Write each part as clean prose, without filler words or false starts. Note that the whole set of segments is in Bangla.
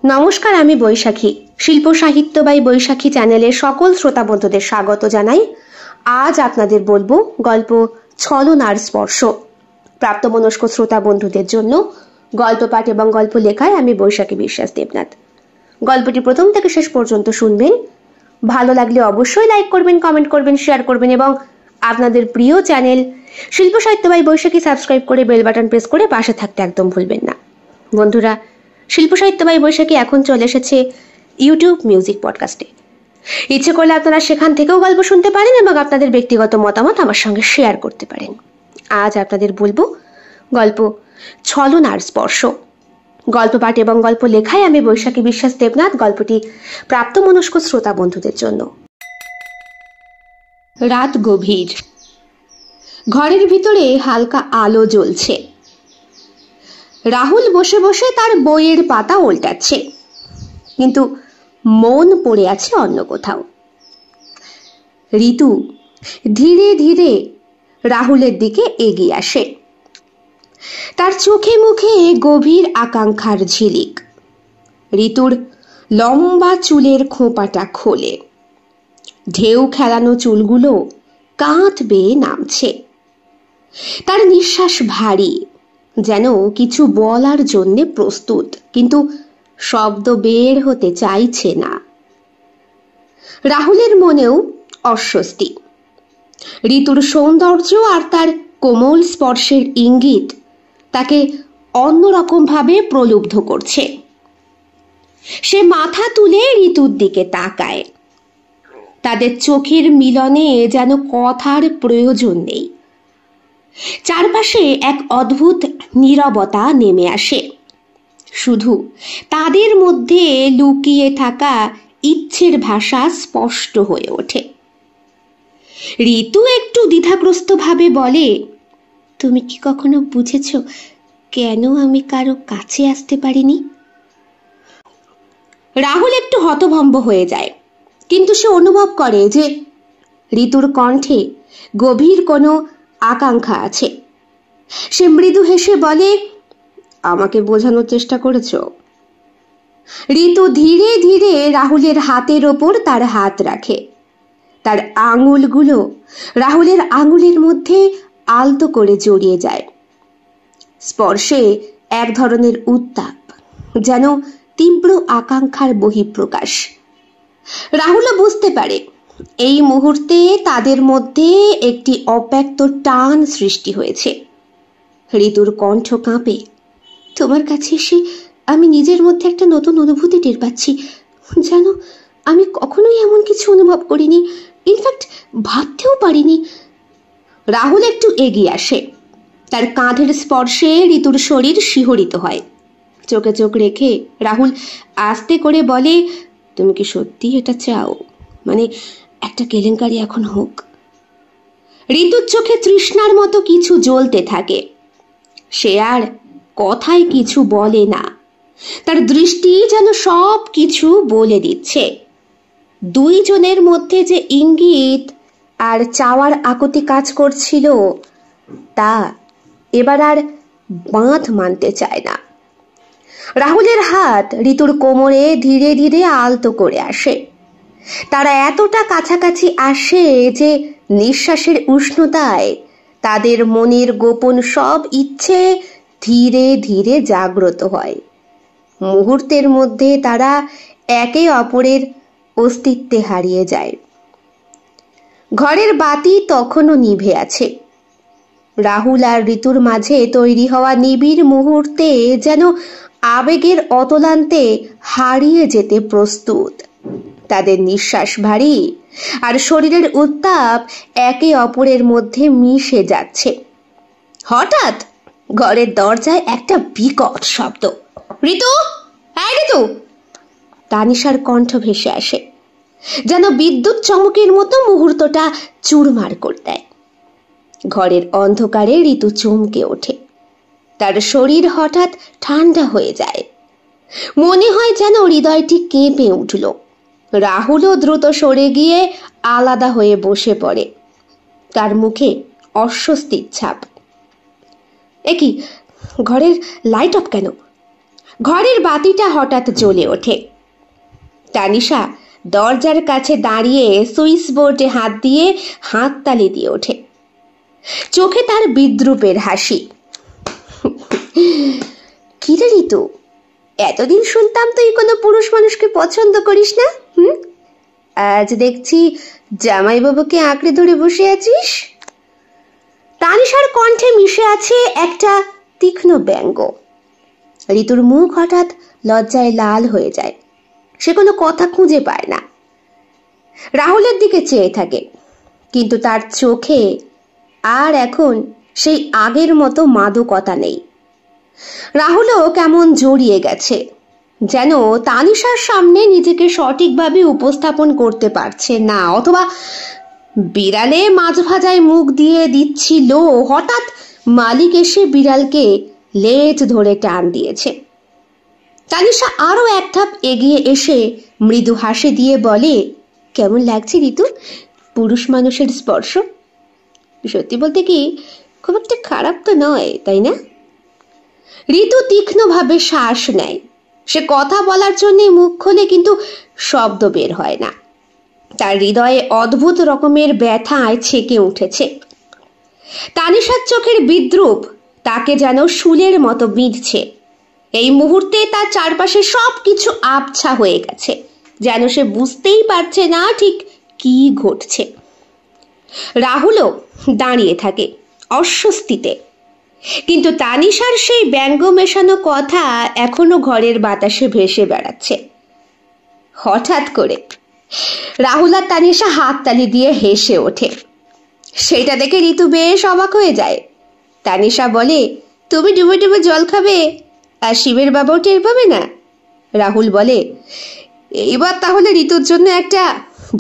নমস্কার, আমি বৈশাখী। শিল্প সাহিত্য বাই বৈশাখী চ্যানেলের সকল শ্রোতা বন্ধুদের স্বাগত জানাই। আজ আপনাদের বলবো গল্প ছলনার স্পর্শ। প্রাপ্তবয়স্ক শ্রোতা বন্ধুদের জন্য গল্প পাঠ এবং গল্প লেখায় আমি বৈশাখী বিশ্বাস দেবনাথ। গল্পটি প্রথম থেকে শেষ পর্যন্ত শুনবেন। ভালো লাগলে অবশ্যই লাইক করবেন, কমেন্ট করবেন, শেয়ার করবেন এবং আপনাদের প্রিয় চ্যানেল শিল্প সাহিত্য বাই বৈশাখী সাবস্ক্রাইব করে বেল বাটন প্রেস করে পাশে থাকতে একদম ভুলবেন না। বন্ধুরা, শিল্প সাহিত্য বাই বৈশাখী এখন চলে এসেছে ইউটিউব মিউজিক পডকাস্টে। ইচ্ছে করলে আপনারা সেখান থেকেও গল্প শুনতে পারেন এবং আপনাদের ব্যক্তিগত মতামত আমার সঙ্গে শেয়ার করতে পারেন। আজ আপনাদের বলবো গল্প ছলনার স্পর্শ। গল্প পাঠ এবং গল্প লেখায় আমি বৈশাখী বিশ্বাস দেবনাথ। গল্পটি প্রাপ্তবয়স্ক শ্রোতা বন্ধুদের জন্য। রাত গভীর। ঘরের ভিতরে হালকা আলো জ্বলছে। রাহুল বসে বসে তার বইয়ের পাতা উল্টাচ্ছে, কিন্তু মন পড়ে আছে অন্য কোথাও। ঋতু ধীরে ধীরে রাহুলের দিকে এগিয়ে আসে। তার চোখে মুখে গভীর আকাঙ্ক্ষার ঝিলিক। ঋতুর লম্বা চুলের খোঁপাটা খোলে। ঢেউ খেলানো চুলগুলো কাঁধ বেয়ে নামছে। তার নিঃশ্বাস ভারী, যেন কিছু বলার জন্য প্রস্তুত, কিন্তু শব্দ বের হতে চাইছে না। রাহুলের মনেও অস্বস্তি। ঋতুর সৌন্দর্য আর তার কোমল স্পর্শের ইঙ্গিত তাকে অন্যরকম ভাবে প্রলুব্ধ করছে। সে মাথা তুলে ঋতুর দিকে তাকায়। তাদের চোখের মিলনে যেন কথার প্রয়োজন নেই। চারপাশে এক অদ্ভুত নীরবতা নেমে আসে। শুধু তাদের মধ্যে লুকিয়ে থাকা ইচ্ছের ভাষা স্পষ্ট হয়ে ওঠে। ঋতু একটু দ্বিধাগ্রস্ত ভাবে বলে, তুমি কি কখনো বুঝেছ কেন আমি কারো কাছে আসতে পারিনি? রাহুল একটু হতভম্ব হয়ে যায়, কিন্তু সে অনুভব করে যে ঋতুর কণ্ঠে গভীর কোনো আকাঙ্ক্ষা আছে। সে মৃদু হেসে বলে, আমাকে বোঝানোর চেষ্টা করেছ? ঋতু ধীরে ধীরে রাহুলের হাতের ওপর তার হাত রাখে। তার আঙুলগুলো রাহুলের আঙুলের মধ্যে আলতো করে জড়িয়ে যায়। স্পর্শে এক ধরনের উত্তাপ, যেন তীব্র আকাঙ্ক্ষার বহিঃপ্রকাশ। রাহুলও বুঝতে পারে এই মুহূর্তে তাদের মধ্যে একটি অব্যক্ত টান সৃষ্টি হয়েছে। ঋতুর কণ্ঠ কাঁপে। তোমার কাছে এসে আমি নিজের মধ্যে একটা নতুন অনুভূতি টের পাচ্ছি। জানো, আমি কখনোই এমন কিছু অনুভব করিনি, ইনফ্যাক্ট ভাবতেও পারিনি। রাহুল একটু এগিয়ে আসে। তার কাঁধের স্পর্শে ঋতুর শরীর শিহরিত হয়। চোখে চোখ রেখে রাহুল আস্তে করে বলে, তুমি কি সত্যি এটা চাও? মানে একটা কেলেঙ্কারি এখন হোক? ঋতুর চোখে তৃষ্ণার মতো কিছু জ্বলতে থাকে। সে আর কথায় কিছু বলে না। তার দৃষ্টি যেন সব কিছু বলে দিচ্ছে। দুইজনের মধ্যে যে ইঙ্গিত আর চাওয়ার আকুতি কাজ করছিল, তা এবার আর বাঁধ মানতে চায় না। রাহুলের হাত ঋতুর কোমরে ধীরে ধীরে আলতো করে আসে। তারা এতটা কাছাকাছি আসে যে নিঃশ্বাসের উষ্ণতায় তাদের মনের গোপন সব ইচ্ছে ধীরে ধীরে জাগ্রত হয়। মুহূর্তের মধ্যে তারা একে অপরের অস্তিত্বে হারিয়ে যায়। ঘরের বাতি তখনও নিভে আছে। রাহুল আর ঋতুর মাঝে তৈরি হওয়া নিবিড় মুহূর্তে যেন আবেগের অতলান্তে হারিয়ে যেতে প্রস্তুত। তাদের নিঃশ্বাস ভারী আর শরীরের উত্তাপ একে অপরের মধ্যে মিশে যাচ্ছে। হঠাৎ ঘরের দরজায় একটা বিকট শব্দ। ঋতু, হ্যাঁ ঋতু! তানিশার কণ্ঠ ভেসে আসে, যেন বিদ্যুৎ চমকের মতো মুহূর্তটা চুরমার করে দেয়। ঘরের অন্ধকারে ঋতু চমকে ওঠে। তার শরীর হঠাৎ ঠান্ডা হয়ে যায়। মনে হয় যেন হৃদয়টি কেঁপে উঠল। রাহুলও দ্রুত সরে গিয়ে আলাদা হয়ে বসে পড়ে। তার মুখে অস্বস্তির ছাপ। একি, ঘরের লাইট অফ কেন? ঘরের বাতিটা হঠাৎ জ্বলে ওঠে। তানিশা দরজার কাছে দাঁড়িয়ে সুইচ বোর্ডে হাত দিয়ে হাততালি দিয়ে ওঠে। চোখে তার বিদ্রুপের হাসি। কি রে ঋতু, এতদিন শুনতাম তুই কোনো পুরুষ মানুষকে পছন্দ করিস না, আজ দেখছি জামাইবাবুকে আঁকড়ে ধরে বসে আছিস। তানিশার কণ্ঠে মিশে আছে একটা তীক্ষ্ণ ব্যঙ্গ। ঋতুর মুখ হঠাৎ লজ্জায় লাল হয়ে যায়। সে কোনো কথা খুঁজে পায় না। রাহুলের দিকে চেয়ে থাকে, কিন্তু তার চোখে আর এখন সেই আগের মতো মাদকতা নেই। রাহুলও কেমন জড়িয়ে গেছে, যেন তানিশার সামনে নিজেকে সঠিকভাবে উপস্থাপন করতে পারছে না, অথবা বিড়ালে মাছ ভাজায় মুখ দিয়ে দিচ্ছিল, হঠাৎ মালিক এসে বিড়ালকে লেজ ধরে টান দিয়েছে। তানিশা আরো এক ধাপ এগিয়ে এসে মৃদু হাসি দিয়ে বলে, কেমন লাগছে ঋতু পুরুষ মানুষের স্পর্শ? সত্যি বলতে কি খুব একটা খারাপ তো নয়, তাই না? ঋতু তীক্ষ্ণভাবে শ্বাস নেয়। সে কথা বলার জন্য মুখ খোলে, কিন্তু শব্দ বের হয় না। তার হৃদয়ে অদ্ভুত রকমের ব্যথায় ছেকে উঠেছে। তানিশার চোখের বিদ্রুপ তাকে যেন শুলের মতো বিঁধছে। এই মুহূর্তে তার চারপাশে সবকিছু আবছা হয়ে গেছে, যেন সে বুঝতেই পারছে না ঠিক কি ঘটছে। রাহুলও দাঁড়িয়ে থাকে অস্বস্তিতে, কিন্তু তানিশার সেই ব্যঙ্গ মেশানো কথা এখনো ঘরের বাতাসে ভেসে বেড়াচ্ছে। হঠাৎ করে রাহুল আর তানিশা হাততালি দিয়ে হেসে ওঠে। সেটা দেখে ঋতু বেশ অবাক হয়ে যায়। তানিশা বলে, তুমি ডুবে ডুবে জল খাবে আর শিবের বাবাও টের পাবে না। রাহুল বলে, এইবার তাহলে ঋতুর জন্য একটা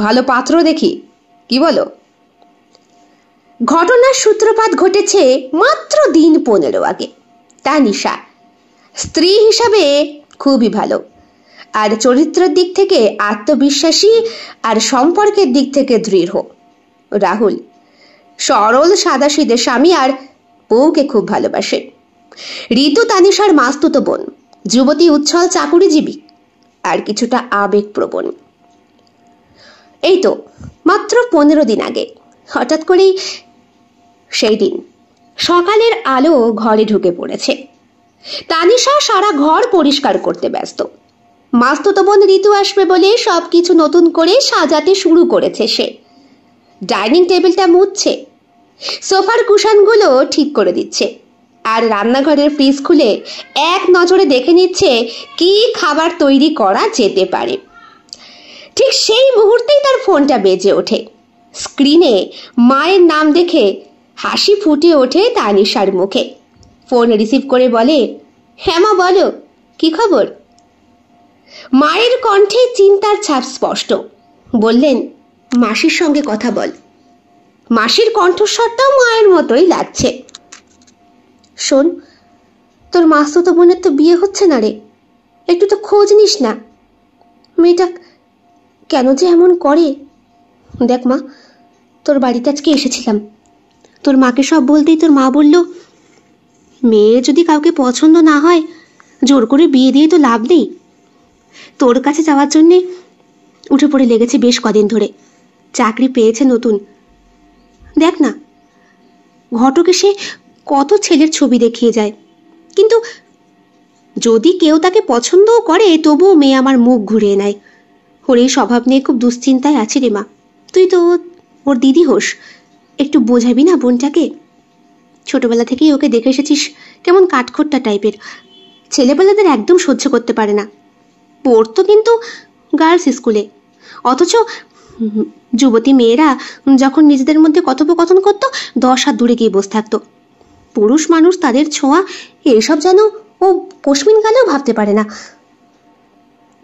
ভালো পাত্র দেখি, কি বলো? ঘটনার সূত্রপাত ঘটেছে মাত্র দিন 15 আগে। তানিশা স্ত্রী হিসাবে খুবই ভালো, আর চরিত্রের দিক থেকে আত্মবিশ্বাসী, আর সম্পর্কের দিক থেকে দৃঢ়। রাহুল সরল সাদাসিধে স্বামী, আর বউকে খুব ভালোবাসে। ঋতু তানিশার মাস্তুতো বোন, যুবতী, উচ্ছল, চাকুরিজীবী, আর কিছুটা আবেগপ্রবণ। এই তো মাত্র 15 দিন আগে হঠাৎ করেই সেই দিন সকালের আলো ঘরে ঢুকে পড়েছে। তানিশা সারা ঘর পরিষ্কার করতে ব্যস্ত। মাস্তুতো বোন ঋতু আসবে বলে সবকিছু নতুন করে সাজাতে শুরু করেছে সে। ডাইনিং টেবিলটা মুছছে, সোফার কুশনগুলো ঠিক করে দিচ্ছে, আর রান্নাঘরের ফ্রিজ খুলে এক নজরে দেখে নিচ্ছে কি খাবার তৈরি করা যেতে পারে। ঠিক সেই মুহূর্তেই তার ফোনটা বেজে ওঠে। স্ক্রিনে মায়ের নাম দেখে হাসি ফুটে ওঠে তানিশার মুখে। ফোন রিসিভ করে বলে, হ্যাঁ মা বলো, কি খবর? মায়ের কণ্ঠে চিন্তার ছাপ স্পষ্ট। বললেন, মাসির সঙ্গে কথা বল। মাসির কণ্ঠস্বরটাও মায়ের মতোই লাগছে। শোন, তোর মাস্তুতো বোনের তো বিয়ে হচ্ছে না রে, একটু তো খোঁজ নিস না। মেয়েটা কেন যে এমন করে? দেখ মা, তোর বাড়িতে আজকে এসেছিলাম, তোর মাকে সব বলতেই তোর মা বলল, মেয়ের যদি কাউকে পছন্দ না হয় জোর করে বিয়ে দিয়ে তো লাভ নেই। তোর কাছে যাওয়ার জন্যে উঠে পড়ে লেগেছে বেশ কদিন ধরে। চাকরি পেয়েছে নতুন। দেখ না, ঘটকে সে কত ছেলের ছবি দেখিয়ে যায়, কিন্তু যদি কেউ তাকে পছন্দও করে তবুও মেয়ে আমার মুখ ঘুরিয়ে নেয়। ওর এই স্বভাব নিয়ে খুব দুশ্চিন্তায় আছি রে মা। তুই তো ওর দিদি হোস, একটু বোঝাবি না বোনটাকে? ছোটবেলা থেকেই ওকে দেখে এসেছিস কেমন কাঠখোট্টা টাইপের, ছেলেবেলাদের একদম সহ্য করতে পারে না। পড়তো কিন্তু গার্লস স্কুলে, অথচ যুবতী মেয়েরা যখন নিজেদের মধ্যে কথোপকথন করতো 10 হাত দূরে গিয়ে বসে থাকতো। পুরুষ মানুষ, তাদের ছোঁয়া, এসব যেন ও কসমিন কালেও ভাবতে পারে না।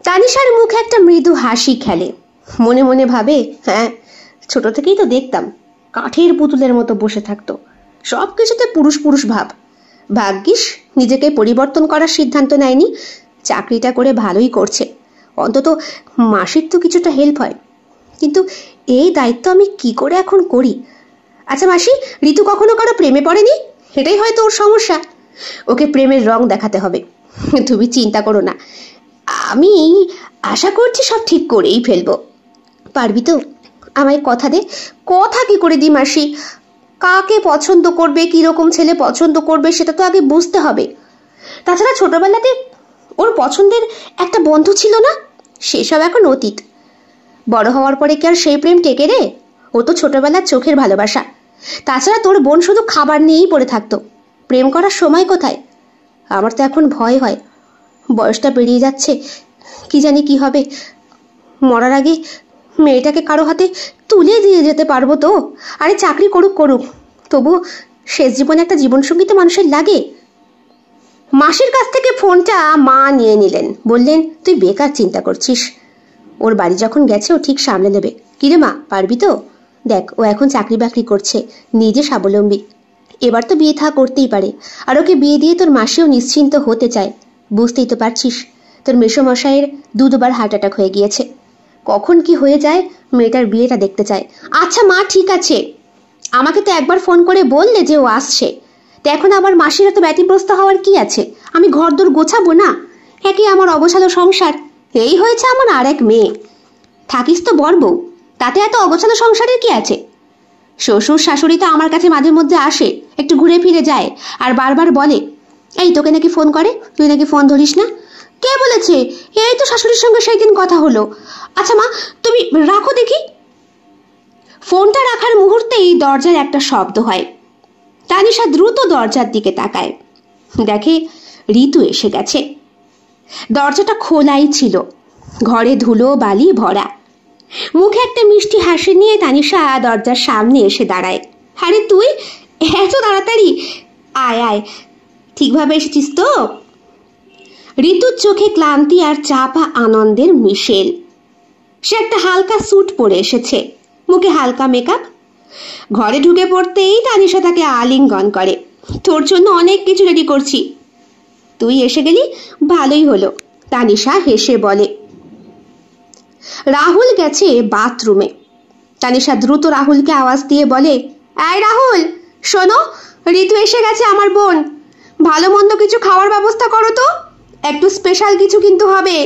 তানিশার মুখে একটা মৃদু হাসি খেলে। মনে মনে ভাবে, হ্যাঁ, ছোট থেকেই তো দেখতাম কাঠের পুতুলের মতো বসে থাকতো, সব কিছুতে পুরুষ পুরুষ ভাব। ভাগ্যিস নিজেকে পরিবর্তন করার সিদ্ধান্ত নেয়নি। চাকরিটা করে ভালোই করছে, অন্তত মাসির তো কিছুটা হেল্প হয়। কিন্তু এই দায়িত্ব আমি কি করে এখন করি? আচ্ছা মাসি, ঋতু কখনো কারো প্রেমে পড়েনি, এটাই হয়তো ওর সমস্যা। ওকে প্রেমের রং দেখাতে হবে, তুমি চিন্তা করো না, আমি আশা করছি সব ঠিক করেই ফেলবো। পারবি তো? আমায় কথা দে। কথা কি করে দি মাসি? কাকে পছন্দ করবে, কিরকম ছেলে পছন্দ করবে সেটা তো আগে বুঝতে হবে। তাছাড়া ছোটবেলাতে ওর পছন্দের একটা বন্ধু ছিল না, সেসব এখন অতীত। বড় হওয়ার পরে কি আর সেই প্রেম টেকে রে? ও তো ছোটবেলার চোখের ভালোবাসা। তাছাড়া তোর বোন শুধু খাবার নিয়েই পড়ে থাকতো, প্রেম করার সময় কোথায়? আমার তো এখন ভয় হয়, বয়সটা পেরিয়ে যাচ্ছে, কি জানি কি হবে। মরার আগে মেয়েটাকে কারো হাতে তুলে দিয়ে যেতে পারবো তো? আরে চাকরি করুক করুক, তবু শেষ জীবনে একটা জীবনসঙ্গী তো মানুষের লাগে। মাসির কাছ থেকে ফোনটা মা নিয়ে নিলেন, বললেন, তুই বেকার চিন্তা করছিস, ওর বাড়ি যখন গেছে ও ঠিক সামলে নেবে। কিরে মা, পারবি তো? দেখ, ও এখন চাকরি বাকরি করছে, নিজে স্বাবলম্বী, এবার তো বিয়ে থা করতেই পারে। আর ওকে বিয়ে দিয়ে তোর মাসিও নিশ্চিন্ত হতে চায়। বুঝতেই তো পারছিস, তোর মেসোমশাইয়ের দুবার হার্ট অ্যাটাক হয়ে গিয়েছে, কখন কি হয়ে যায়, মেয়েটার বিয়েটা দেখতে চায়। আচ্ছা মা, ঠিক আছে, আমাকে তো একবার ফোন করে বললে যে ও আসছে, তো এখন আবার মাসির এত ব্যতিব্যস্ত হওয়ার কি আছে? আমি ঘরদোর গোছাবো না? একে আমার অগোছালো সংসার, এই হয়েছে আমার আর এক মেয়ে, থাকিস তো বর বউ, তাতে এত অগোছালো সংসারের কি আছে? শ্বশুর শাশুড়ি তো আমার কাছে মাঝে মধ্যে আসে, একটু ঘুরে ফিরে যায়, আর বারবার বলে, এই তোকে নাকি ফোন করে, তুই নাকি ফোন ধরিস না। কে বলেছে? এই তো শাশুড়ির সঙ্গে সেই দিন কথা হলো। আচ্ছা মা, তুমি রাখো দেখি। ফোনটা রাখার মুহূর্তেই দরজার একটা শব্দ হয়। তানিশা দ্রুত দরজার দিকে তাকায়, দেখে ঋতু এসে গেছে। দরজাটা খোলাই ছিল, ঘরে ধুলো বালি ভরা। মুখে একটা মিষ্টি হাসি নিয়ে তানিশা দরজার সামনে এসে দাঁড়ায়। আরে তুই এত তাড়াতাড়ি? আয় আয়, ঠিকভাবে এসেছিস তো? ঋতুর চোখে ক্লান্তি আর চাপা আনন্দের মিশেল। সে একটা হালকা স্যুট পরে এসেছে, মুখে হালকা মেকআপ। ঘরে ঢুকে পড়তেই তানিশা তাকে আলিঙ্গন করে। তোর জন্য অনেক কিছু রেডি করছি, তুই এসে গেলি, ভালোই হলো, তানিশা হেসে বলে। রাহুল গেছে বাথরুমে। তানিশা দ্রুত রাহুলকে আওয়াজ দিয়ে বলে, এই রাহুল, শোনো, ঋতু এসে গেছে, আমার বোন, ভালো মন্দ কিছু খাওয়ার ব্যবস্থা করো তো, একটু স্পেশাল কিছু কিন্তু হবে।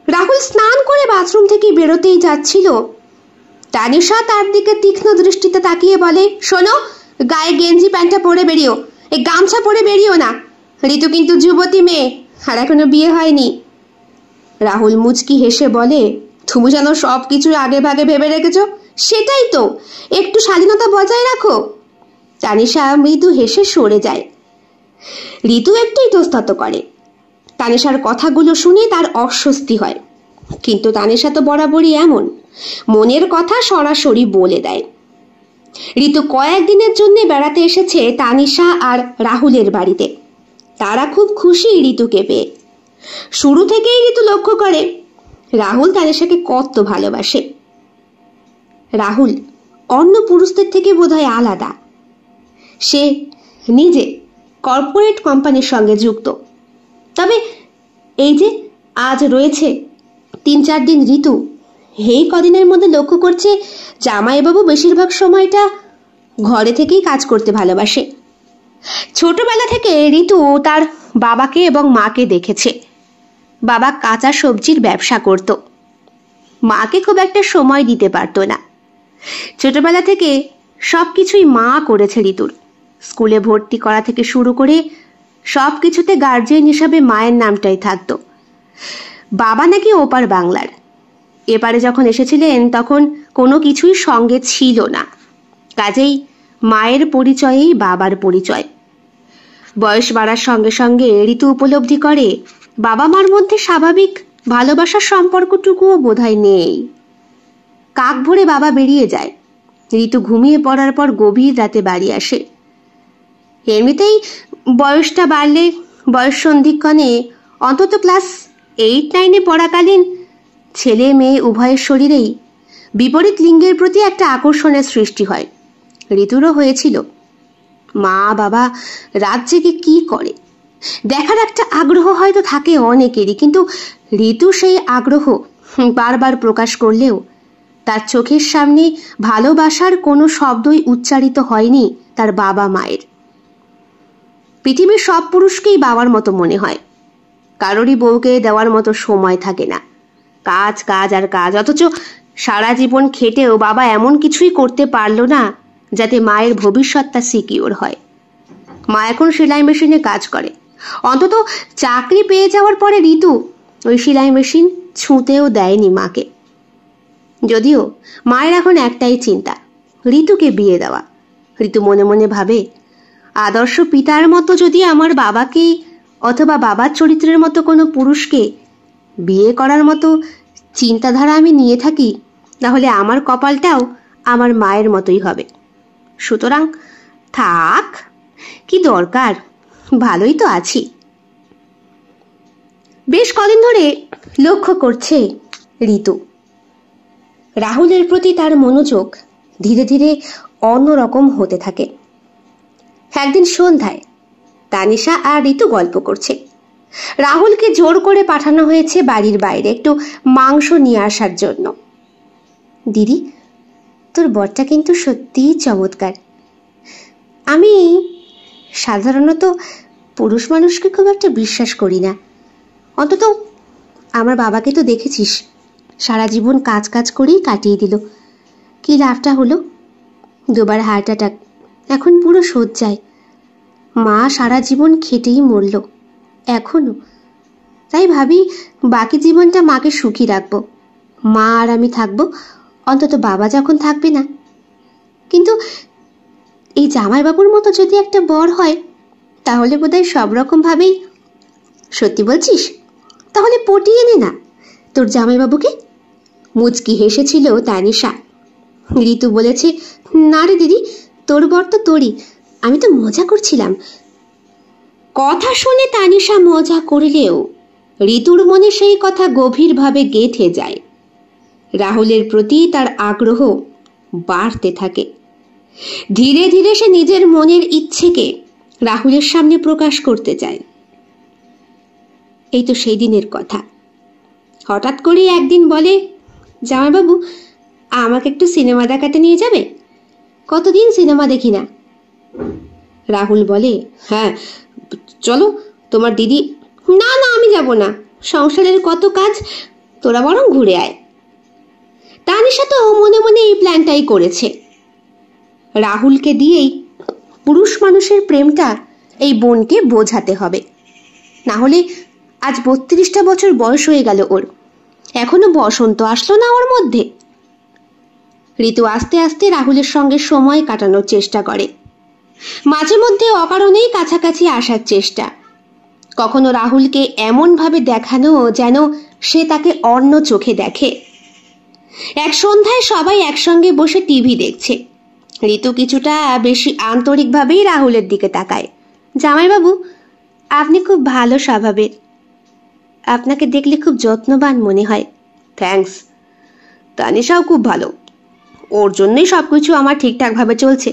রাহুল স্নান করে বাথরুম থেকে বেরোতেই যাচ্ছিল। তানিশা তার দিকে তীক্ষ্ণ দৃষ্টিতে তাকিয়ে বলে, শোনো, গায়ে গেঞ্জি প্যান্টটা পরে বেরিও, এই গামছা পরে বেরিও না, ঋতু কিন্তু যুবতী মেয়ে, আর এখনো বিয়ে হয়নি। রাহুল মুচকি হেসে বলে, তুমি যেন সব কিছু আগে ভাগে ভেবে রেখেছ। সেটাই তো, একটু স্বাধীনতা বজায় রাখো। তানিশা মৃদু হেসে সরে যায়। ঋতু একটু ইতস্তত করে। তানিশার কথাগুলো শুনে তার অস্বস্তি হয়, কিন্তু তানিশা তো বরাবরই এমন, মনের কথা সরাসরি বলে দেয়। ঋতু কয়েকদিনের জন্য বেড়াতে এসেছে তানিশা আর রাহুলের বাড়িতে। তারা খুব খুশি ঋতুকে পেয়ে। শুরু থেকেই ঋতু লক্ষ্য করে রাহুল তানিশাকে কত ভালোবাসে। রাহুল অন্য পুরুষদের থেকে বোধহয় আলাদা, সে নিজে কর্পোরেট কোম্পানির সঙ্গে যুক্ত। তবে এই যে আজ রয়েছে ৩-৪ দিন ঋতু, এই কদিনের মধ্যে লক্ষ্য করছে জামাইবাবু বেশিরভাগ সময়টা ঘরে থেকেই কাজ করতে ভালোবাসে। ছোটবেলা থেকে ঋতু তার বাবাকে এবং মাকে দেখেছে। বাবা কাঁচা সবজির ব্যবসা করত, মাকে খুব একটা সময় দিতে পারতো না। ছোটবেলা থেকে সবকিছুই মা করেছে ঋতুর, স্কুলে ভর্তি করা থেকে শুরু করে সবকিছুতে গার্জিয়ান হিসাবে মায়ের নামটাই থাকতো। বাবা নাকি ওপার বাংলার, এপারে যখন এসেছিলেন তখন কোনো কিছুই সঙ্গে ছিল না, কাজেই মায়ের পরিচয়েই বাবার পরিচয়। বয়স বাড়ার সঙ্গে সঙ্গে ঋতু উপলব্ধি করে বাবা মার মধ্যে স্বাভাবিক ভালোবাসার সম্পর্কটুকুও বোধহয় নেই। কাক ভরে বাবা বেরিয়ে যায়, ঋতু ঘুমিয়ে পড়ার পর গভীর রাতে বাড়ি আসে। এমনিতেই বয়সটা বাড়লে বয়স সন্ধিক্ষণে অন্তত ক্লাস 8-9 পড়াকালীন ছেলে মেয়ে উভয়ের শরীরেই বিপরীত লিঙ্গের প্রতি একটা আকর্ষণের সৃষ্টি হয়। ঋতুরও হয়েছিল। মা বাবা রাত জেগে কি করে দেখার একটা আগ্রহ হয়তো থাকে অনেকেরই, কিন্তু ঋতু সেই আগ্রহ বারবার প্রকাশ করলেও তার চোখের সামনে ভালোবাসার কোনো শব্দই উচ্চারিত হয়নি তার বাবা মায়ের। পৃথিবীর সব পুরুষকেই বাবার মতো মনে হয়। কারোরই বউকে দেওয়ার মতো সময় থাকে না, কাজ কাজ আর কাজ। অথচ সারা জীবন খেটেও বাবা এমন কিছুই করতে পারলো না যাতে মায়ের ভবিষ্যৎটা সিকিউর হয়। মা এখন সেলাই মেশিনে কাজ করে। অন্তত চাকরি পেয়ে যাওয়ার পরে ঋতু ওই সেলাই মেশিন ছুঁতেও দেয়নি মাকে। যদিও মায়ের এখন একটাই চিন্তা, ঋতুকে বিয়ে দেওয়া। ঋতু মনে মনে ভাবে, আদর্শ পিতার মতো যদি আমার বাবাকে অথবা বাবার চরিত্রের মতো কোনো পুরুষকে বিয়ে করার মতো চিন্তাধারা আমি নিয়ে থাকি, তাহলে আমার কপালটাও আমার মায়ের মতোই হবে। সুতরাং থাক, কি দরকার, ভালোই তো আছি। বেশ কদিন ধরে লক্ষ্য করছে ঋতু, রাহুলের প্রতি তার মনোযোগ ধীরে ধীরে অন্যরকম হতে থাকে। একদিন সন্ধ্যায় তানিশা আর ঋতু গল্প করছে। রাহুলকে জোর করে পাঠানো হয়েছে বাড়ির বাইরে একটু মাংস নিয়ে আসার জন্য। দিদি, তোর বরটা কিন্তু সত্যিই চমৎকার। আমি সাধারণত পুরুষ মানুষকে খুব একটা বিশ্বাস করি না। অন্তত আমার বাবাকে তো দেখেছিস, সারা জীবন কাজ কাজ করেই কাটিয়ে দিল। কি লাভটা হলো? দুবার হার্ট অ্যাটাক, এখন পুরো শয্যায়। মা সারা জীবন খেটেই মরল এখনো। তাই ভাবি বাকি জীবনটা মাকে সুখী রাখবো, মা আর আমি থাকবো, অন্তত বাবা যখন থাকবে না। কিন্তু এই জামাইবাবুর মতো যদি একটা বর হয়, তাহলে বোধহয় সব রকম ভাবেই। সত্যি বলছিস? তাহলে পটিয়ে নে না তোর জামাইবাবুকে। মুচকি হেসেছিল তানিশা। ঋতু বলেছে, না রে দিদি, তোর বর তো তোরই, আমি তো মজা করছিলাম। কথা শুনে তানিশা মজা করলেও ঋতুর মনে সেই কথা গভীরভাবে গেঁথে যায়। রাহুলের প্রতি তার আগ্রহ বাড়তে থাকে। ধীরে ধীরে সে নিজের মনের ইচ্ছেকে রাহুলের সামনে প্রকাশ করতে চায়। এই তো সেই দিনের কথা। হঠাৎ করে একদিন বলে, জামাইবাবু, আমাকে একটু সিনেমা দেখাতে নিয়ে যাবে? কতদিন সিনেমা দেখি না। রাহুল বলে, হ্যাঁ চলো, তোমার দিদি। না না, আমি যাব না, সংসারের কত কাজ, তোরা বরং ঘুরে আয়। তানিশা তো মনে মনে এই প্ল্যানটাই করেছে। রাহুলকে দিয়েই পুরুষ মানুষের প্রেমটা এই বোনকে বোঝাতে হবে। না হলে আজ 32টা বছর বয়স হয়ে গেল ওর, এখনো বসন্ত আসলো না ওর মধ্যে। ঋতু আস্তে আস্তে রাহুলের সঙ্গে সময় কাটানোর চেষ্টা করে। মাঝে মধ্যে অকারণেই কাছাকাছি আসার চেষ্টা। কখনো রাহুলকে এমনভাবে দেখানো যেন সে তাকে অন্য চোখে দেখে। এক সন্ধ্যায় সবাই একসঙ্গে বসে টিভি দেখছে। ঋতু কিছুটা বেশি আন্তরিকভাবেই রাহুলের দিকে তাকায়। জামাইবাবু, আপনি খুব ভালো স্বভাবের, আপনাকে দেখলে খুব যত্নবান মনে হয়। থ্যাঙ্কস। তানিশাও খুব ভালো, ওর জন্যই সবকিছু আমার ঠিকঠাকভাবে চলছে।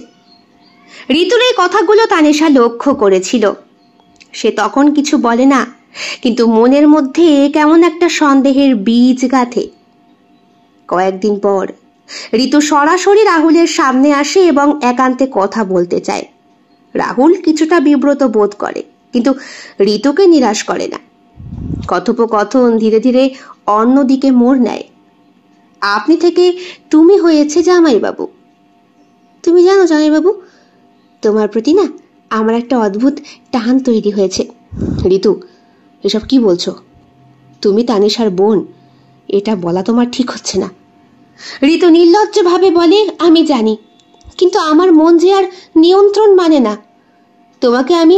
ঋতুর এই কথাগুলো তানিশা লক্ষ্য করেছিল। সে তখন কিছু বলে না, কিন্তু মনের মধ্যে কেমন একটা সন্দেহের বীজ গাঁথে। কয়েকদিন পর ঋতু সরাসরি রাহুলের সামনে আসে এবং একান্তে কথা বলতে চায়। রাহুল কিছুটা বিব্রত বোধ করে, কিন্তু ঋতুকে নিরাশ করে না। কথোপকথন ধীরে ধীরে অন্যদিকে মোড় নেয়। আপনি থেকে তুমি হয়েছে জামাইবাবু। তুমি জানো জামাইবাবু, তোমার প্রতি না আমার একটা অদ্ভুত টান তৈরি হয়েছে। ঋতু, এসব কি বলছো? তুমি তানিশার বোন, এটা বলা তোমার ঠিক হচ্ছে না। ঋতু নির্লজ্জভাবে বলে, আমি জানি, কিন্তু আমার মন যে আর নিয়ন্ত্রণ মানে না। তোমাকে আমি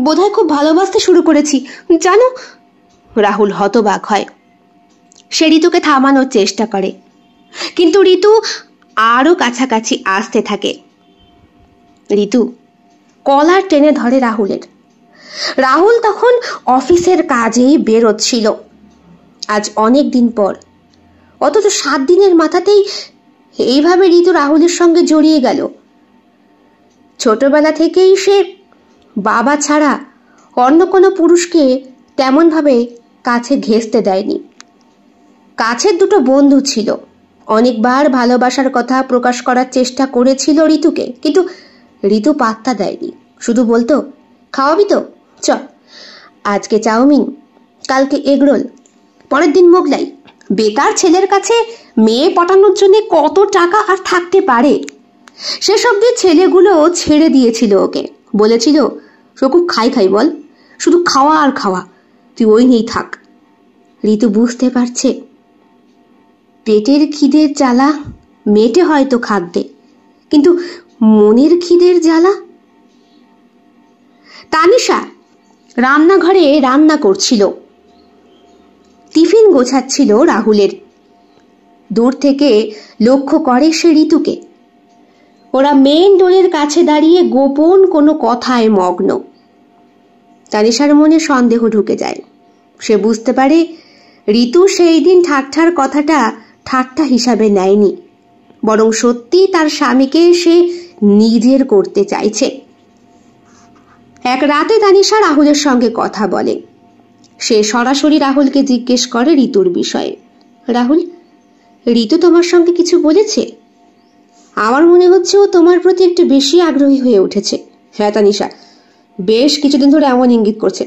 বোধহয় খুব ভালোবাসতে শুরু করেছি জানো। রাহুল হতবাক হয়। সে ঋতুকে থামানোর চেষ্টা করে, কিন্তু ঋতু আরো কাছাকাছি আসতে থাকে। ঋতু কলার টেনে ধরে রাহুলের। রাহুল তখন অফিসের কাজেই বেরোচ্ছিল। আজ অনেক দিন পর, অথচ 7 দিনের মাথাতেই এইভাবে ঋতু রাহুলের সঙ্গে জড়িয়ে গেল। ছোটবেলা থেকেই সে বাবা ছাড়া অন্য কোনো পুরুষকে তেমনভাবে কাছে ঘেঁষতে দেয়নি। কাছের দুটো বন্ধু ছিল, অনেকবার ভালোবাসার কথা প্রকাশ করার চেষ্টা করেছিল ঋতুকে, কিন্তু ঋতু পাত্তা দেয়নি। শুধু বলতো, খাওয়াবি তো? চ, আজকে চাউমিন, কালকে এগরোল, পরের দিন মোগলাই। বেকার ছেলের কাছে মেয়ে পটানোর জন্য কত টাকা আর থাকতে পারে। সেসব দিয়ে ছেলেগুলো ছেড়ে দিয়েছিল ওকে, বলেছিল সে খুব খাই বল, শুধু খাওয়া আর খাওয়া, তুই ওই নিয়েই থাক। ঋতু বুঝতে পারছে পেটের খিদের জ্বালা মেটে হয়তো খাদ্যে, কিন্তু মনের খিদের জ্বালা। তানিশা রান্নাঘরে রান্না করছিল, টিফিন গোছাচ্ছিল রাহুলের। দূর থেকে লক্ষ্য করে সে ঋতুকে। ওরা মেন ডোরের কাছে দাঁড়িয়ে গোপন কোনো কথায় মগ্ন। তানিশার মনে সন্দেহ ঢুকে যায়। সে বুঝতে পারে ঋতু সেই দিন ঠাট্টার কথাটা ঠাট্টা হিসাবে নেয়নি, বরং সত্যি তার স্বামীকে সে নিজের করতে চাইছে। এক রাতে তানিশা রাহুলের সঙ্গে কথা বলে। সে সরাসরি রাহুলকে জিজ্ঞেস করে ঋতুর বিষয়ে। রাহুল, ঋতু তোমার সঙ্গে কিছু বলেছে? আমার মনে হচ্ছে ও তোমার প্রতি একটু বেশি আগ্রহী হয়ে উঠেছে। হ্যাঁ তানিশা, বেশ কিছুদিন ধরে এমন ইঙ্গিত করছে,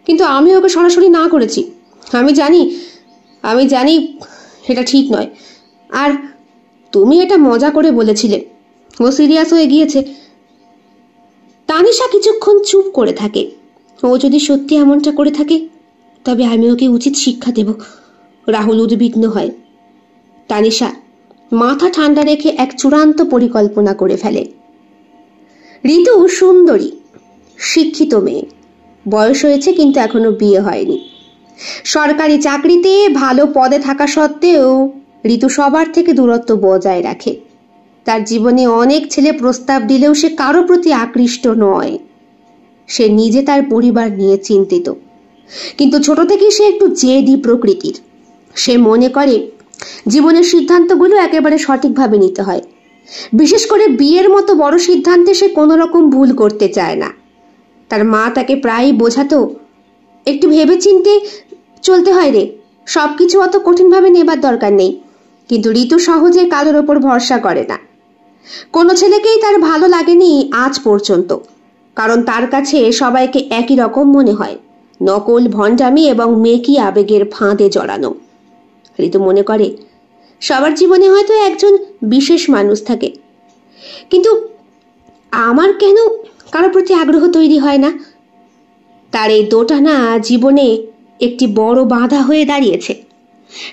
কিন্তু আমি ওকে সরাসরি না করেছি। আমি জানি এটা ঠিক নয়, আর তুমি এটা মজা করে বলেছিলে। ও সিরিয়াস হয়ে গিয়েছে। তানিশা কিছুক্ষণ চুপ করে থাকে। ও যদি সত্যি এমনটা করে থাকে তবে আমি ওকে উচিত শিক্ষা দেব। রাহুল উদ্বিগ্ন হয়। তানিশা মাথা ঠান্ডা রেখে এক চূড়ান্ত পরিকল্পনা করে ফেলে। ঋতু সুন্দরী, শিক্ষিত মেয়ে, বয়স হয়েছে কিন্তু এখনো বিয়ে হয়নি। সরকারি চাকরিতে ভালো পদে থাকা সত্ত্বেও ঋতু সবার থেকে দূরত্ব বজায় রাখে। তার জীবনে অনেক ছেলে প্রস্তাব দিলেও সে কারো প্রতি আকৃষ্ট নয়। সে নিজে তার পরিবার নিয়ে চিন্তিত, কিন্তু ছোট থেকেই সে একটু জেদি প্রকৃতির। সে মনে করে জীবনের সিদ্ধান্তগুলো একেবারে সঠিকভাবে নিতে হয়। বিশেষ করে বিয়ের মতো বড় সিদ্ধান্তে সে কোনো রকম ভুল করতে চায় না। তার মা তাকে প্রায়ই বোঝাতো, একটু ভেবে চিন্তে চলতে হয় রে, সবকিছু অত কঠিনভাবে নেবার দরকার নেই। কিন্তু ঋতু সহজে কারোর ওপর ভরসা করে না। কোনো ছেলেকেই তার ভালো লাগেনি আজ পর্যন্ত, কারণ তার কাছে সবাইকে একই রকম মনে হয়, নকল, ভণ্ডামি এবং মেকি আবেগের ফাঁদে জড়ানো। ঋতু মনে করে সবার জীবনে হয়তো একজন বিশেষ মানুষ থাকে, কিন্তু আমার কেন কারো প্রতি আগ্রহ তৈরি হয় না? তার এই দোটানা জীবনে একটি বড় বাধা হয়ে দাঁড়িয়েছে।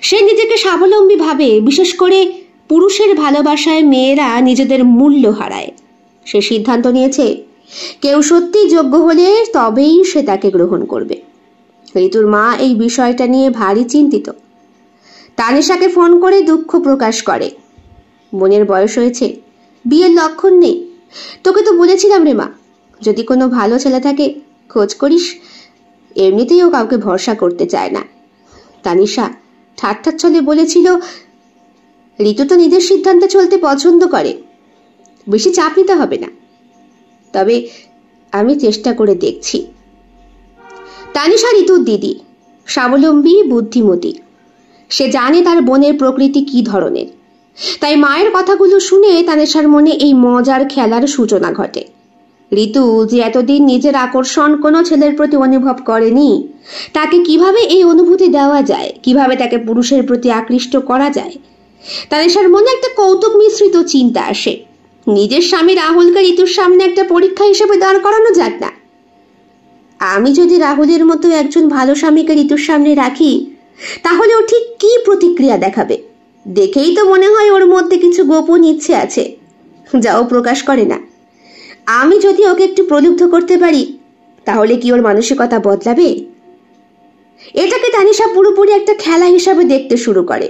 সে নিজেকে স্বাবলম্বী ভাবে, বিশেষ করে পুরুষের ভালোবাসায় মেয়েরা নিজেদের মূল্য হারায়। সে সিদ্ধান্ত নিয়েছে কেউ সত্যি যোগ্য হলে তবেই সে তাকে গ্রহণ করবে। ঋতুর মা এই বিষয়টা নিয়ে ভারী চিন্তিত। তানিশাকে ফোন করে দুঃখ প্রকাশ করে। বোনের বয়স হয়েছে, বিয়ের লক্ষণ নেই। তোকে তো বলেছিলাম রে মা, যদি কোনো ভালো ছেলে থাকে খোঁজ করিস। এমনিতেই ও কাউকে ভরসা করতে চায় না। তানিশা ঠাট্টার ছলে বলেছিল, ঋতু তো নিজের সিদ্ধান্তে চলতে পছন্দ করে, বেশি চাপ নিতে হবে না। তবে আমি চেষ্টা করে দেখছি। তানিশা ঋতুর দিদি, স্বাবলম্বী, বুদ্ধিমতী। সে জানে তার বোনের প্রকৃতি কি ধরনের। তাই মায়ের কথাগুলো শুনে তানিশার মনে এই মজার খেলার সূচনা ঘটে। ঋতু যে এতদিন নিজের আকর্ষণ কোনো ছেলের প্রতি অনুভব করেনি, তাকে কিভাবে এই অনুভূতি দেওয়া যায়, কিভাবে তাকে পুরুষের প্রতি আকৃষ্ট করা যায়, তানিশার মনে একটা কৌতুক মিশ্রিত চিন্তা আসে। নিজের স্বামী রাহুলকে ঋতুর সামনে একটা পরীক্ষা হিসেবে দাঁড় করানো যাক না। আমি যদি রাহুলের মতো একজন ভালো স্বামীকে ঋতুর সামনে রাখি, তাহলে ও ঠিক কি প্রতিক্রিয়া দেখাবে? দেখেই তো মনে হয় ওর মধ্যে কিছু গোপন ইচ্ছে আছে, যা ও প্রকাশ করে না। আমি যদি ওকে একটু প্রলুব্ধ করতে পারি, তাহলে কি ওর মানসিকতা বদলাবে? এটাকে তানিশা পুরোপুরি একটা খেলা হিসাবে দেখতে শুরু করে।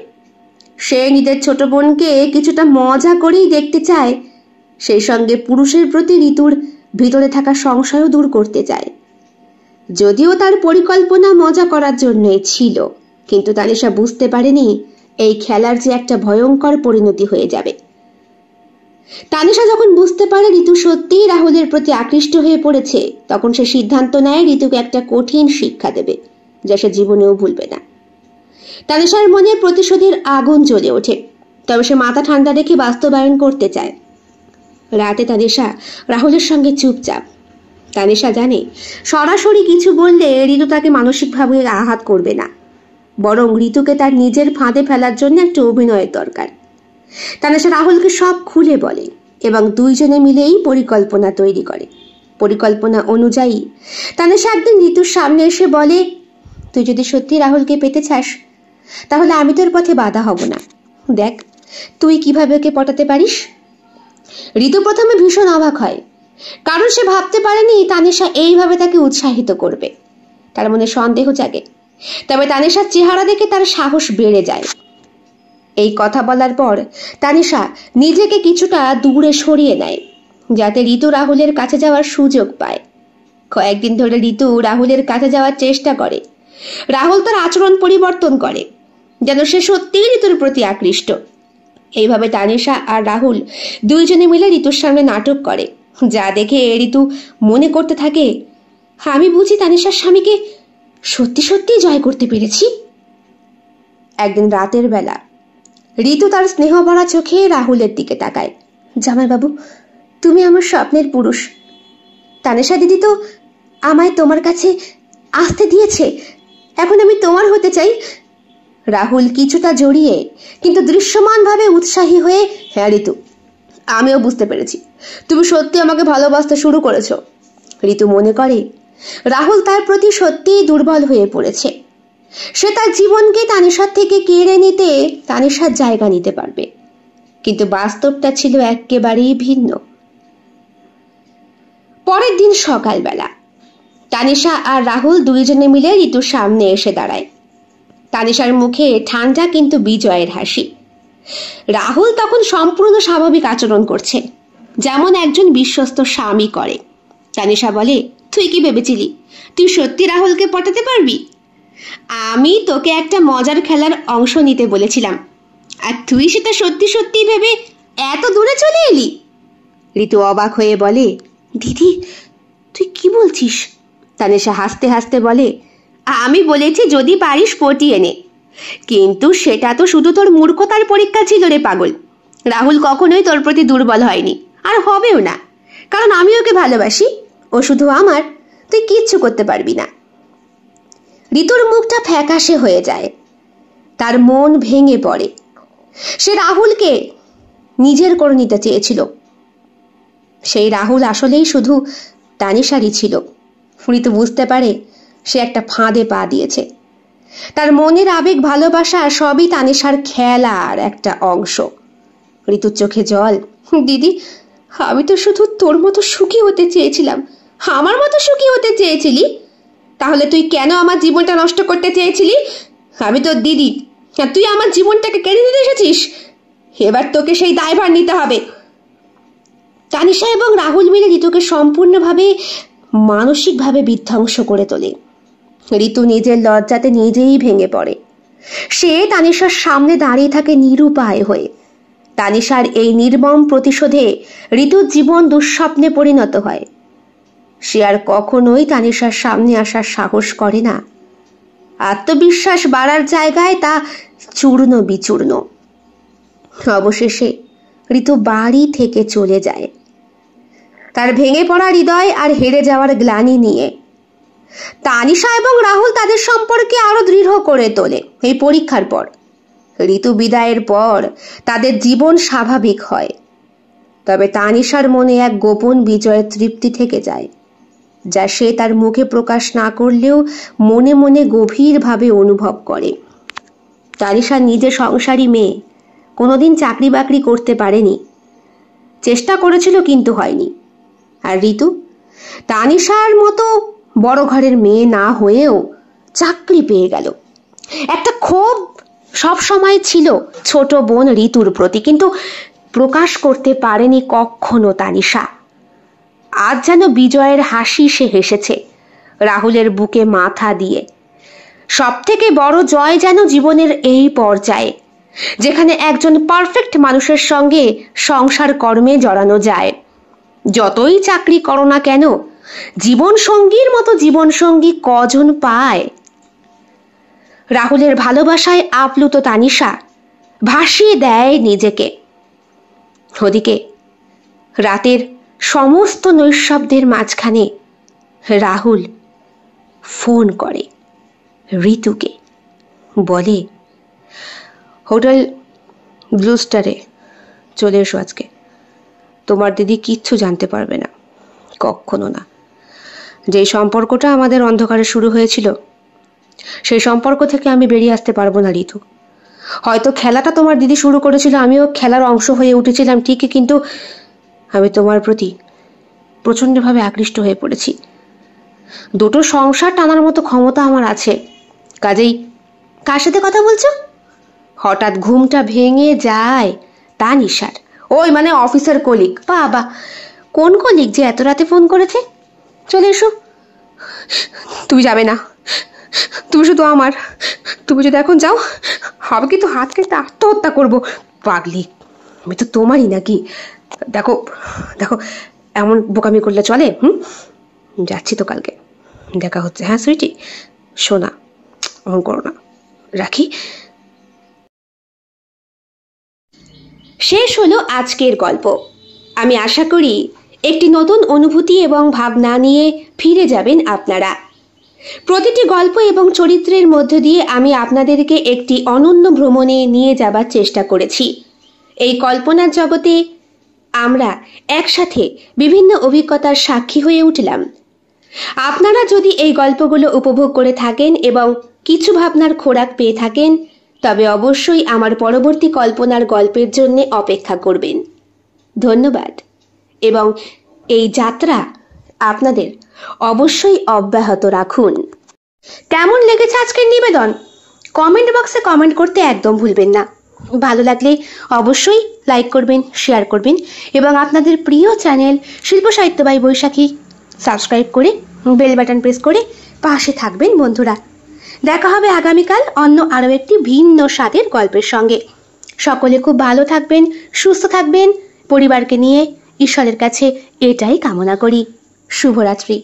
সে নিজের ছোট বোনকে কিছুটা মজা করেই দেখতে চায়, সেই সঙ্গে পুরুষের প্রতি ঋতুর ভিতরে থাকা সংশয়ও দূর করতে চায়। যদিও তার পরিকল্পনা মজা করার জন্যই ছিল, কিন্তু তানিশা বুঝতে পারেনি এই খেলার যে একটা ভয়ঙ্কর পরিণতি হয়ে যাবে। তানিশা যখন বুঝতে পারে ঋতু সত্যিই রাহুলের প্রতি আকৃষ্ট হয়ে পড়েছে, তখন সে সিদ্ধান্ত নেয় ঋতুকে একটা কঠিন শিক্ষা দেবে, যা সে জীবনেও ভুলবে না। তানিশার মনে প্রতিশোধের আগুন জ্বলে ওঠে, তবে সে মাথা ঠান্ডা রেখে বাস্তবায়ন করতে চায়। রাতে তানিশা রাহুলের সঙ্গে চুপচাপ, তানিশা জানে সরাসরি কিছু বললে ঋতু তাকে মানসিকভাবে আঘাত করবে না, বরং ঋতুকে তার নিজের ফাঁদে ফেলার জন্য একটা অভিনয়ের দরকার। তানিশা রাহুলকে সব খুলে বলে এবং দুইজনে মিলেই পরিকল্পনা তৈরি করে। পরিকল্পনা অনুযায়ী তানিশা একদিন ঋতুর সামনে এসে বলে, তুই যদি সত্যি রাহুলকে পেতে চাস তাহলে আমি তোর পথে বাধা হব না। দেখ তুই কিভাবে ওকে পটাতে পারিস। ঋতু প্রথমে ভীষণ অবাক হয়, কারণ সে ভাবতে পারেনি তানিশা এইভাবে তাকে উৎসাহিত করবে। তার মনে সন্দেহ জাগে, তবে তানিশার চেহারা দেখে তার সাহস বেড়ে যায়। এই কথা বলার পর তানিশা নিজেকে কিছুটা দূরে সরিয়ে নেয়, যাতে ঋতু রাহুলের কাছে যাওয়ার সুযোগ পায়। কয়েকদিন ধরে ঋতু রাহুলের কাছে যাওয়ার চেষ্টা করে। রাহুল তার আচরণ পরিবর্তন করে, যেন সে সত্যিই ঋতুর প্রতি আকৃষ্ট। এইভাবে তানিশা আর রাহুল দুইজনে মিলে ঋতুর সামনে নাটক করে, যা দেখে ঋতু মনে করতে থাকে, আমি বুঝি তানিশার স্বামীকে সত্যি সত্যি জয় করতে পেরেছি। একদিন রাতের বেলা ঋতু তার স্নেহ ভরা চোখে রাহুলের দিকে তাকায়। জামাইবাবু, তুমি আমার স্বপ্নের পুরুষ। তানিশা দিদি তো আমায় তোমার কাছে আসতে দিয়েছে, এখন আমি তোমার হতে চাই। রাহুল কিছুটা জড়িয়ে কিন্তু দৃশ্যমানভাবে উৎসাহী হয়ে, হ্যাঁ ঋতু, আমিও বুঝতে পেরেছি তুমি সত্যি আমাকে ভালোবাসতে শুরু করেছ। ঋতু মনে করে রাহুল তার প্রতি সত্যিই দুর্বল হয়ে পড়েছে। সে তার জীবনকে তানিশার থেকে কেড়ে নিতে তানিশার জায়গা নিতে পারবে, কিন্তু বাস্তবটা ছিল একেবারেই ভিন্ন। পরের দিন সকালবেলা তানিশা আর রাহুল দুইজনে মিলে ঋতুর সামনে এসে দাঁড়ায়। তানিশার মুখে ঠান্ডা কিন্তু বিজয়ের হাসি। রাহুল তখন সম্পূর্ণ স্বাভাবিক আচরণ করছে, যেমন একজন বিশ্বস্ত স্বামী করে। তানিশা বলে, তুই কি ভেবেছিলি তুই সত্যি রাহুলকে পটাতে পারবি? আমি তোকে একটা মজার খেলার অংশ নিতে বলেছিলাম, আর তুই সেটা সত্যি সত্যি ভেবে এত দূরে চলে এলি। ঋতু অবাক হয়ে বলে, দিদি তুই কি বলছিস? তানিশা হাসতে হাসতে বলে, আমি বলেছি যদি পারিস পটিয়ে নে, কিন্তু সেটা তো শুধু তোর মূর্খতার পরীক্ষা ছিল রে পাগল। রাহুল কখনোই তোর প্রতি দুর্বল হয়নি, আর হবেও না, কারণ আমি ওকে ভালোবাসি। ও শুধু আমার, তুই কিচ্ছু করতে পারবি না। ঋতুর মুখটা ফ্যাকাশে হয়ে যায়, তার মন ভেঙে পড়ে। সে রাহুলকে নিজের করে নিতে চেয়েছিল, সেই রাহুল আসলেই শুধু তানিশারই ছিল। ঋতু বুঝতে পারে সে একটা ফাঁদে পা দিয়েছে। তার মনের আবেগ, ভালোবাসা সবই তানিশার খেলার একটা অংশ। ঋতুর চোখে জল। দিদি, আমি তো শুধু তোর মতো সুখী হতে চেয়েছিলাম। আমার মতো সুখী হতে চেয়েছিলি? তাহলে তুই কেন আমার জীবনটা নষ্ট করতে চেয়েছিলি? আমি তোর দিদি, আর তুই আমার জীবনটাকে কেড়ে নিতে এসেছিস। এবার তোকে সেই দায়ভার নিতে হবে। তানিশা এবং রাহুল মিলে ঋতুকে সম্পূর্ণভাবে মানসিকভাবে বিধ্বংস করে তোলে। ঋতু নিজের লজ্জাতে নিজেই ভেঙে পড়ে। সে তানিশার সামনে দাঁড়িয়ে থাকে নিরুপায় হয়ে। তানিশার এই নির্মম প্রতিশোধে ঋতুর জীবন দুঃস্বপ্নে পরিণত হয়। সে আর কখনোই তানিশার সামনে আসার সাহস করে না। আত্মবিশ্বাস বাড়ার জায়গায় তা চূর্ণ বিচূর্ণ। অবশেষে ঋতু বাড়ি থেকে চলে যায়, তার ভেঙে পড়া হৃদয় আর হেরে যাওয়ার গ্লানি নিয়ে। তানিশা এবং রাহুল তাদের সম্পর্কে আরো দৃঢ় করে তোলে এই পরীক্ষার পর। ঋতু বিদায়ের পর তাদের জীবন স্বাভাবিক হয়, তবে তানিশার মনে এক গোপন বিজয়ের তৃপ্তি থেকে যায়, যা সে তার মুখে প্রকাশ না করলেও মনে মনে গভীরভাবে অনুভব করে। তানিশা নিজে সংসারী মেয়ে, কোনোদিন চাকরি বাকরি করতে পারেনি, চেষ্টা করেছিল কিন্তু হয়নি। আর ঋতু তানিশার মতো বড় ঘরের মেয়ে না হয়েও চাকরি পেয়ে গেল। একটা ক্ষোভ সব সময় ছিল ছোট বোন ঋতুর প্রতি, কিন্তু প্রকাশ করতে পারেনি কখনো তানিশা। আজ যেন বিজয়ের হাসি সে হেসেছে রাহুলের বুকে মাথা দিয়ে। সব থেকে বড় জয় যেন জীবনের এই পর্যায়ে, যেখানে একজন পারফেক্ট মানুষের সঙ্গে সংসার কর্মে জড়ানো যায়। যতই চাকরি করো না কেন, জীবন সঙ্গীর মতো জীবন সঙ্গী কজন পায়? রাহুলের ভালোবাসায় আপ্লুত তানিশা ভাসিয়ে দেয় নিজেকে। ওদিকে রাতের সমস্ত নৈঃশব্দের মাঝখানে রাহুল ফোন করে ঋতুকে, বলে হোটেল ব্লু স্টারে চলে এসো আজকে। তোমার দিদি কিচ্ছু জানতে পারবে না, কখনো না। যেই সম্পর্কটা আমাদের অন্ধকারে শুরু হয়েছিল, সেই সম্পর্ক থেকে আমি বেরিয়ে আসতে পারবো না ঋতু। হয়তো খেলাটা তোমার দিদি শুরু করেছিল, আমিও খেলার অংশ হয়ে উঠেছিলাম ঠিকই, কিন্তু আমি তোমার প্রতি প্রচণ্ডভাবে আকৃষ্ট হয়ে পড়েছি। দুটো সংসার টানার মতো ক্ষমতা আমার আছে। কাজেই কার সাথে কথা বলছো? হঠাৎ ঘুমটা ভেঙে যায় তা নিশার। ওই মানে অফিসের কলিগ। বাবা, কোন কলিগ যে এত রাতে ফোন করেছে? চলে এসো। তুমি যাবে না, তুমি শুধু আমার। তুমি যদি এখন যাও, হবে কিন্তু হাত কেটে আত্মহত্যা করবো। পাগলি, আমি তো তোমারই নাকি? দেখো দেখো, এমন বোকামি করলে চলে? যাচ্ছি তো, কালকে দেখা হচ্ছে। হ্যাঁ সুইটি, শোনা, অন করো না, রাখি। শেষ হলো আজকের গল্প। আমি আশা করি একটি নতুন অনুভূতি এবং ভাবনা নিয়ে ফিরে যাবেন আপনারা। প্রতিটি গল্প এবং চরিত্রের মধ্য দিয়ে আমি আপনাদেরকে একটি অনন্য ভ্রমণে নিয়ে যাবার চেষ্টা করেছি। এই কল্পনার জগতে আমরা একসাথে বিভিন্ন অভিজ্ঞতার সাক্ষী হয়ে উঠলাম। আপনারা যদি এই গল্পগুলো উপভোগ করে থাকেন এবং কিছু ভাবনার খোরাক পেয়ে থাকেন, তবে অবশ্যই আমার পরবর্তী কল্পনার গল্পের জন্য অপেক্ষা করবেন। ধন্যবাদ, এবং এই যাত্রা আপনাদের অবশ্যই অব্যাহত রাখুন। কেমন লেগেছে আজকের নিবেদন? কমেন্ট বক্সে কমেন্ট করতে একদম ভুলবেন না। ভালো লাগলে অবশ্যই লাইক করবেন, শেয়ার করবেন, এবং আপনাদের প্রিয় চ্যানেল শিল্প সাহিত্য বাই বৈশাখী সাবস্ক্রাইব করে বেল বাটন প্রেস করে পাশে থাকবেন বন্ধুরা। দেখা হবে আগামীকাল অন্য আরও একটি ভিন্ন স্বাদের গল্পের সঙ্গে। সকলে খুব ভালো থাকবেন, সুস্থ থাকবেন, পরিবারকে নিয়ে ঈশ্বরের কাছে এটাই কামনা করি। শুভরাত্রি।